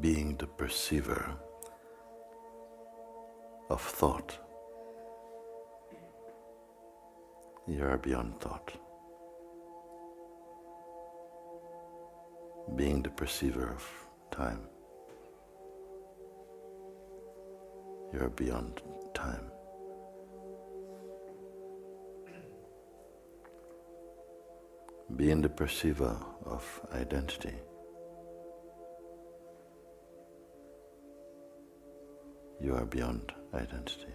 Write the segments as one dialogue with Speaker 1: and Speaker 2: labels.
Speaker 1: being the perceiver of thought. You are beyond thought. Being the perceiver of time. You are beyond time. Being the perceiver of identity. You are beyond identity.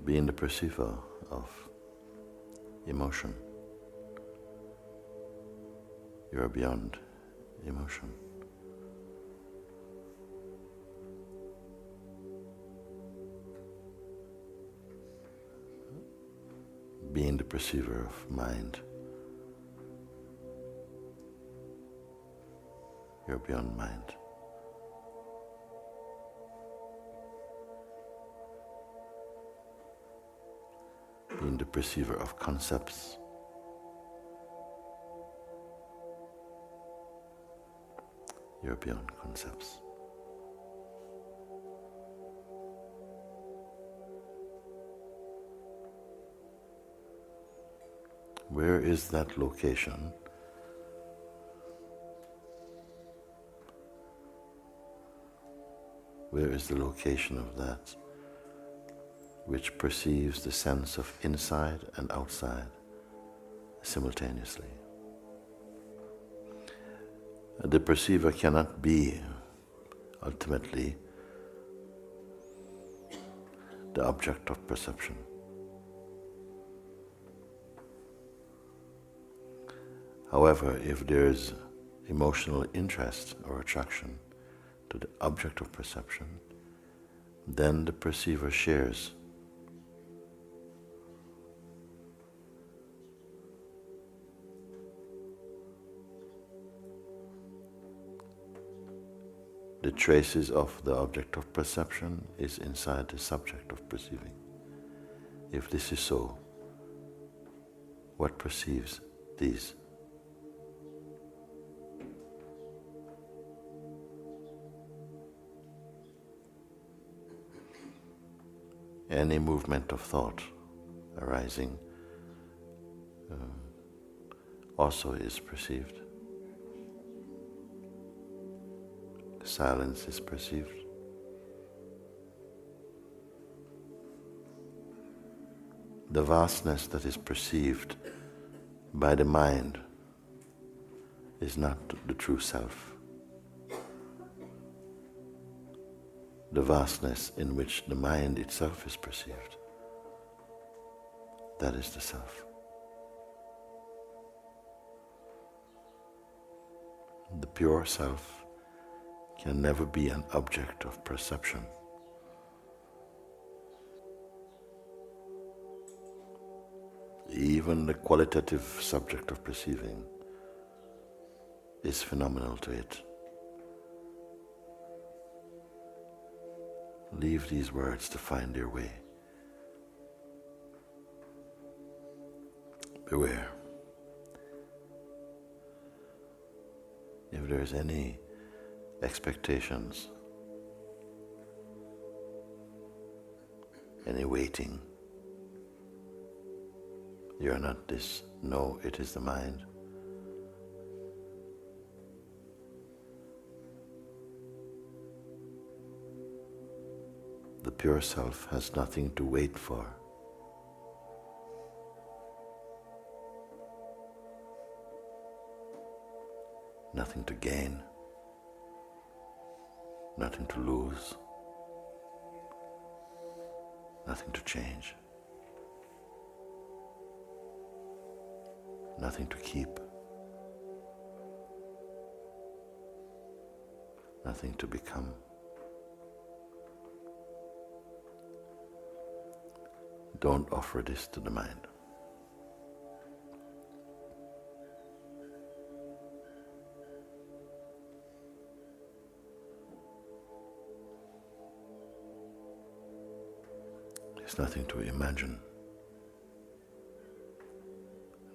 Speaker 1: Being the perceiver of emotion. You are beyond emotion. Being the perceiver of mind. You're beyond mind. Being the perceiver of concepts. You're beyond concepts. Where is that location? Where is the location of that which perceives the sense of inside and outside simultaneously? The perceiver cannot be ultimately the object of perception. However, if there is emotional interest or attraction to the object of perception, then the perceiver shares the traces of the object of perception is inside the subject of perceiving. If this is so, what perceives these? Any movement of thought arising also is perceived. Silence is perceived. The vastness that is perceived by the mind is not the true self. The vastness in which the mind itself is perceived, that is the self. The pure self can never be an object of perception. Even the qualitative subject of perceiving is phenomenal to it. Leave these words to find their way. Beware. If there's any expectations, any waiting, you are not this. No, it is the mind. The pure self has nothing to wait for. Nothing to gain, nothing to lose, nothing to change, nothing to keep, nothing to become. Don't offer this to the mind. There's nothing to imagine,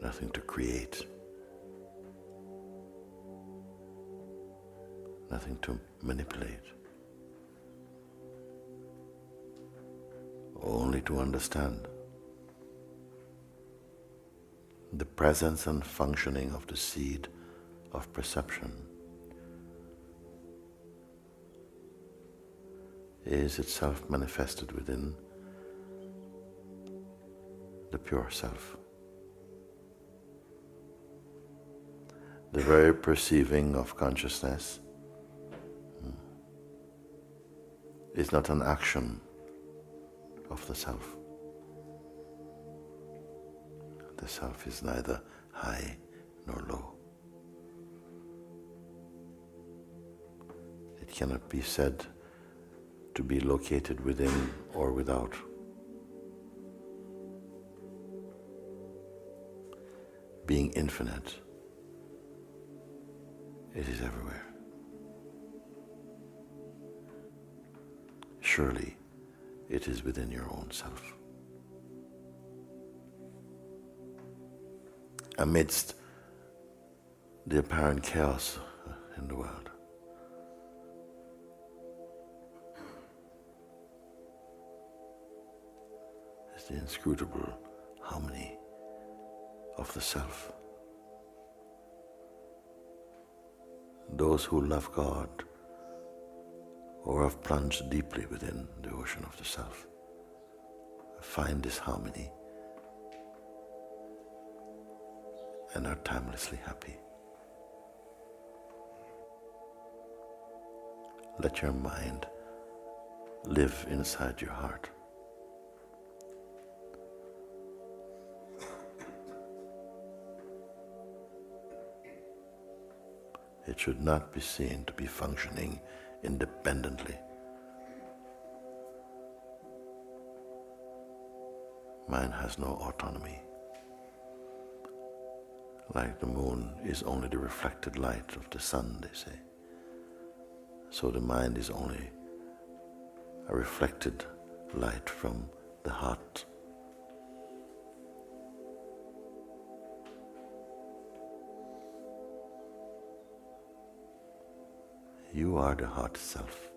Speaker 1: nothing to create, nothing to manipulate, only to understand the presence and functioning of the seed of perception is itself manifested within the pure self. The very perceiving of consciousness is not an action of the self. The self is neither high nor low. It cannot be said to be located within or without. Being infinite, it is everywhere. Surely it is within your own self. Amidst the apparent chaos in the world, is the inscrutable harmony of the self. Those who love God or have plunged deeply within the ocean of the self find this harmony and are timelessly happy. Let your mind live inside your heart. It should not be seen to be functioning independently. Mind has no autonomy. Like the moon is only the reflected light of the sun, they say. So the mind is only a reflected light from the heart. You are the heart self.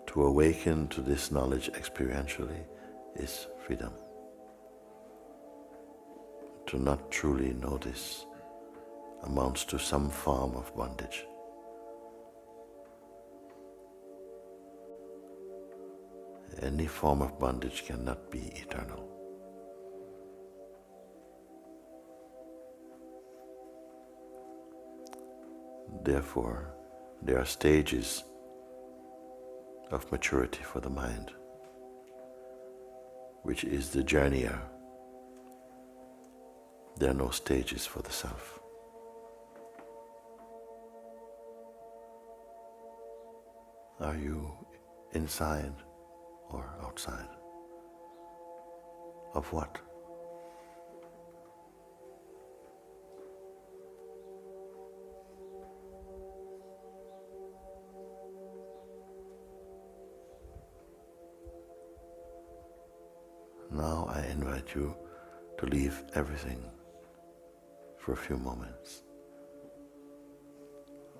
Speaker 1: To awaken to this knowledge experientially is freedom. To not truly know this amounts to some form of bondage. Any form of bondage cannot be eternal. Therefore, there are stages of maturity for the mind, which is the journeyer. There are no stages for the self. Are you inside or outside? Of what? Now I invite you to leave everything for a few moments.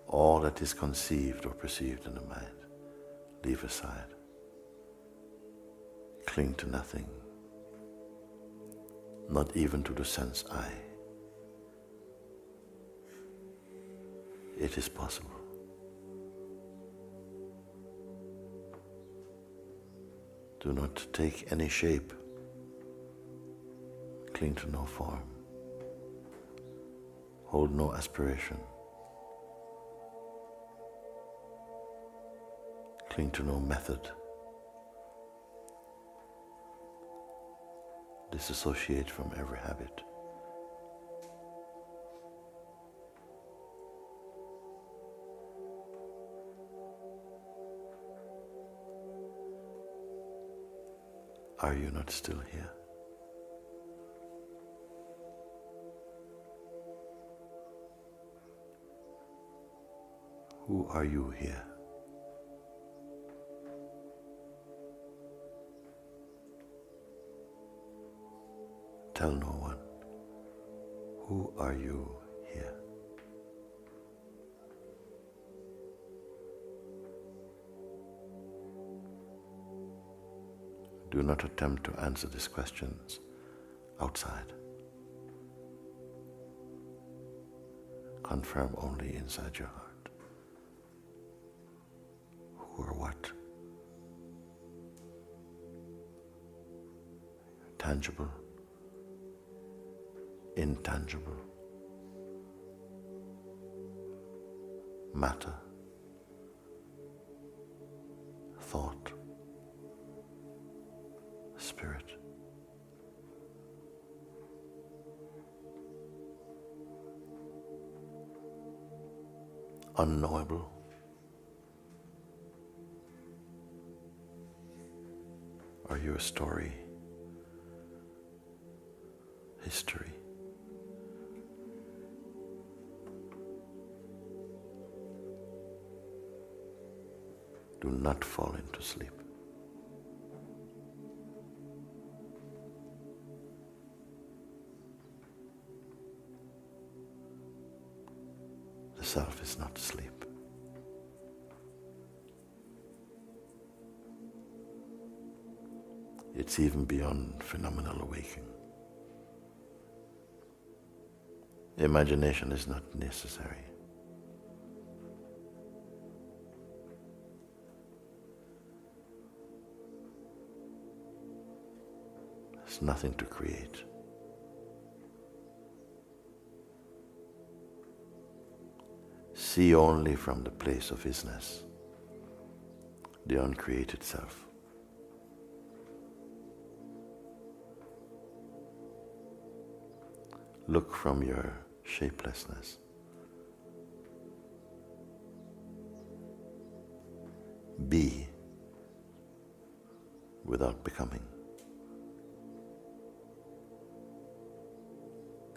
Speaker 1: All that is conceived or perceived in the mind, leave aside. Cling to nothing, not even to the sense I. It is possible. Do not take any shape. Cling to no form. Hold no aspiration. Cling to no method. Disassociate from every habit. Are you not still here? Who are you here? tell no one. Who are you here? Do not attempt to answer these questions outside. Confirm only inside your heart. Who or what? Tangible, intangible, matter, thought, spirit. Unknowable. Are you a story? History? Do not fall into sleep. The self is not asleep. It's even beyond phenomenal awakening. Imagination is not necessary. There's nothing to create. See only from the place of isness, the uncreated self. Look from your shapelessness. Be without becoming.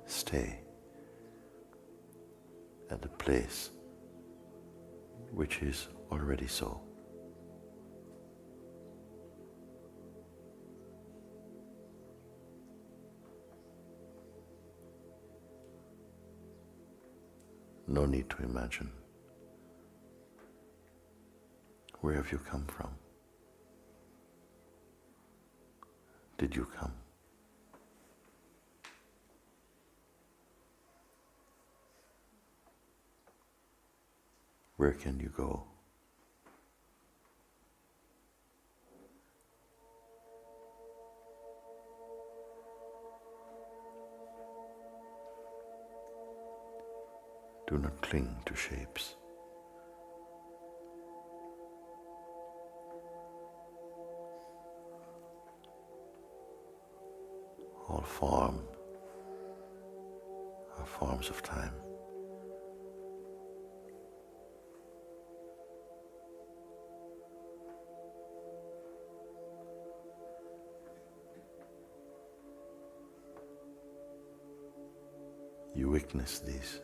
Speaker 1: Stay at the place which is already so. No need to imagine. Where have you come from? Did you come? Where can you go? Do not cling to shapes. All form are forms of time. You witness these.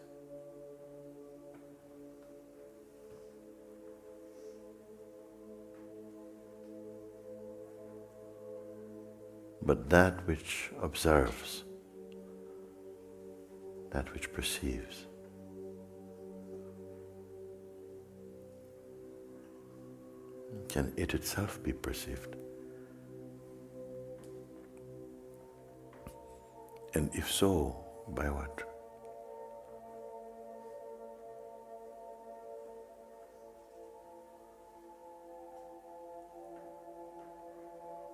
Speaker 1: But that which observes, that which perceives, can it itself be perceived? And if so, by what?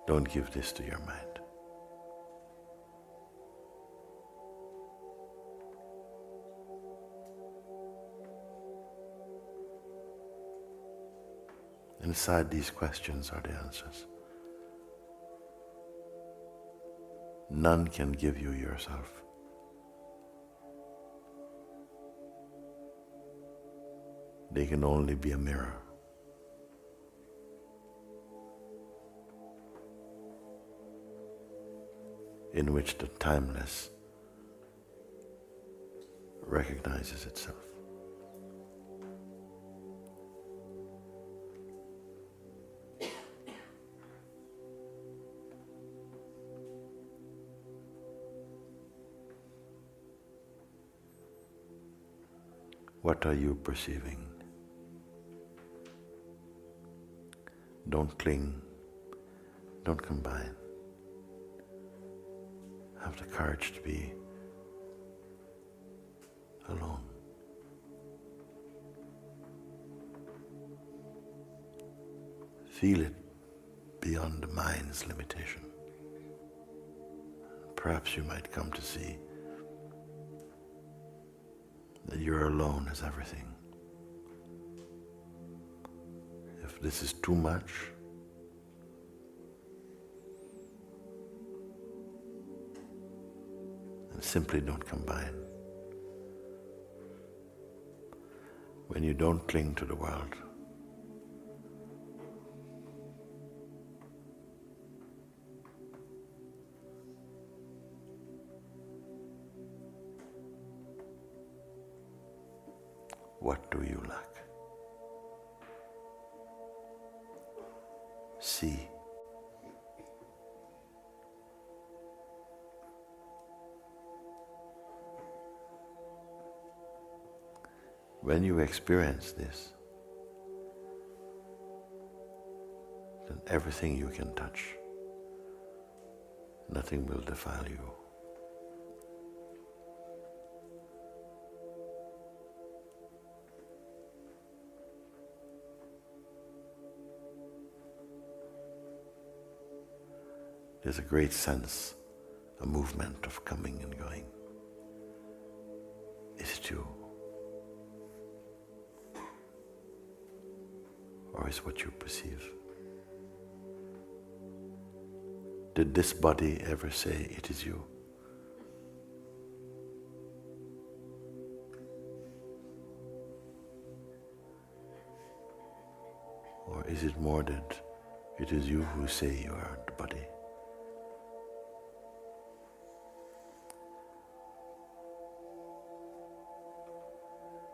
Speaker 1: Don't give this to your mind. Inside these questions are the answers. None can give you yourself. They can only be a mirror. In which the timeless recognizes itself. What are you perceiving? Don't cling, don't combine. Have the courage to be alone. Feel it beyond the mind's limitation. Perhaps you might come to see that you're alone as everything. If this is too much, then simply don't combine. When you don't cling to the world, what do you lack? See. When you experience this, then everything you can touch, nothing will defile you. There's a great sense, a movement of coming and going. Is it you? Or is what you perceive? Did this body ever say it is you? Or is it more that it is you who say you are the body?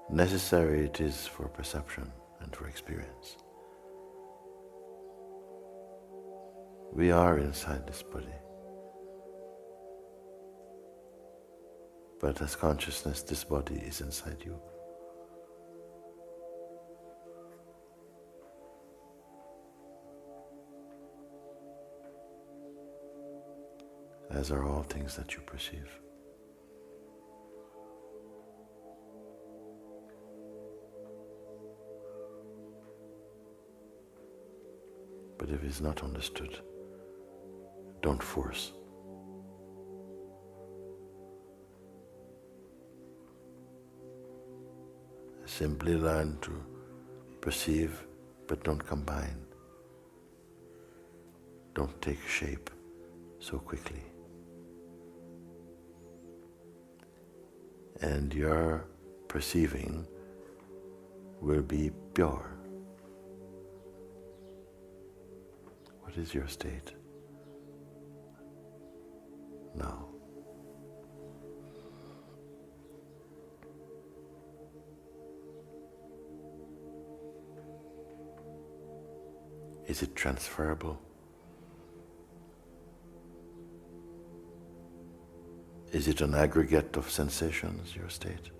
Speaker 1: Necessary it is for perception and for experience. We are inside this body. But as consciousness, this body is inside you. As are all things that you perceive. But if it's not understood, don't force. Simply learn to perceive, but don't combine. Don't take shape so quickly. And your perceiving will be pure. What is your state now? Is it transferable? Is it an aggregate of sensations, your state?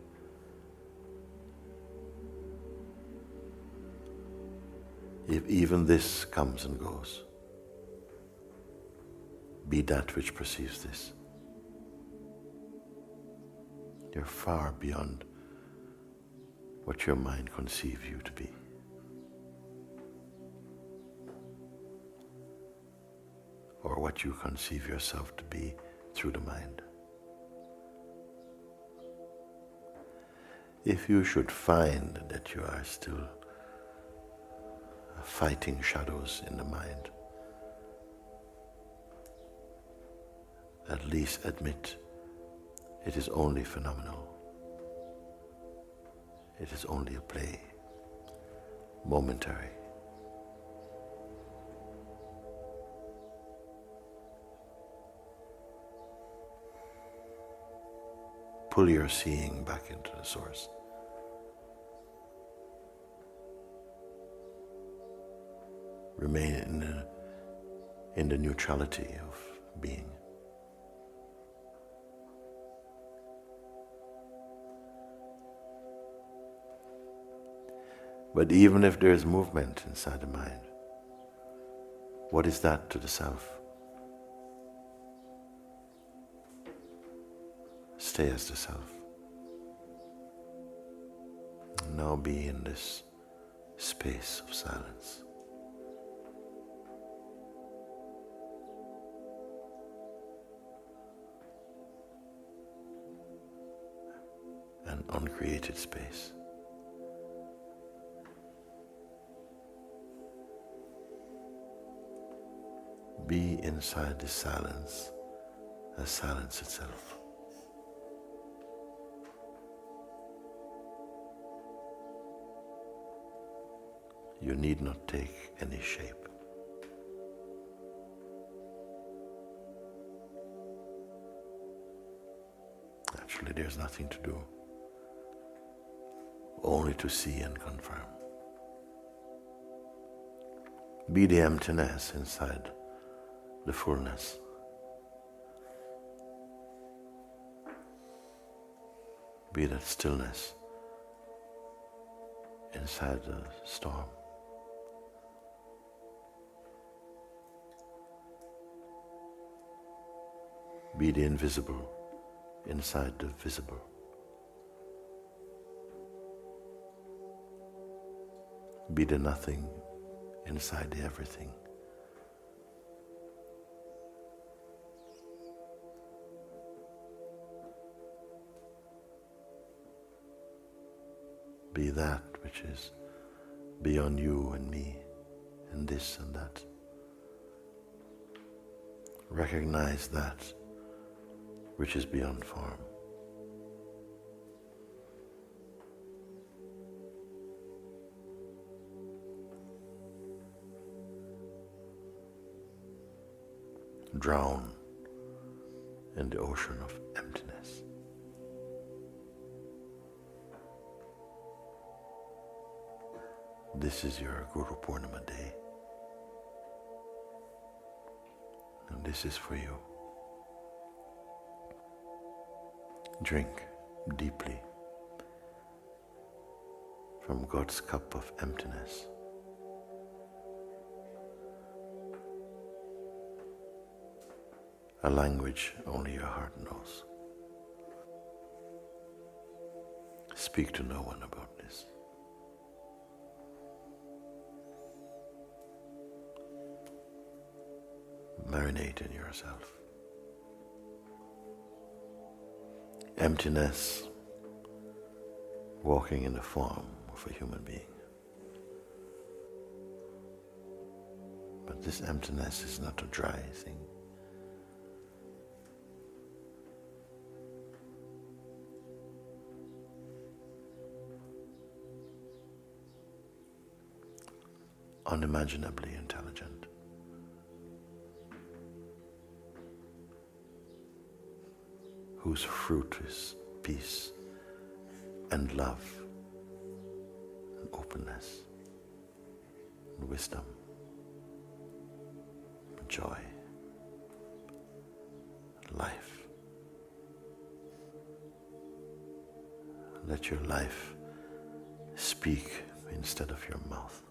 Speaker 1: If even this comes and goes, be that which perceives this. You're far beyond what your mind conceives you to be. Or what you conceive yourself to be through the mind. If you should find that you are still fighting shadows in the mind, at least admit it is only phenomenal. It is only a play, momentary. Pull your seeing back into the source. Remain in the neutrality of being. But even if there is movement inside the mind, what is that to the self? Stay as the self. Now be in this space of silence. An uncreated space. Be inside the silence as silence itself. You need not take any shape. Actually, there's nothing to do, only to see and confirm. Be the emptiness inside the fullness. Be that stillness inside the storm. Be the invisible inside the visible. Be the nothing inside the everything. Be that which is beyond you and me and this and that. Recognize that which is beyond form. Drown in the ocean of emptiness. This is your Guru Purnima day. And this is for you. Drink deeply from God's cup of emptiness. A language only your heart knows. Speak to no one about this. Marinate in yourself. Emptiness, walking in the form of a human being. But this emptiness is not a dry thing. Unimaginably intelligent. Whose fruit is peace and love and openness and wisdom and joy and life. Let your life speak instead of your mouth.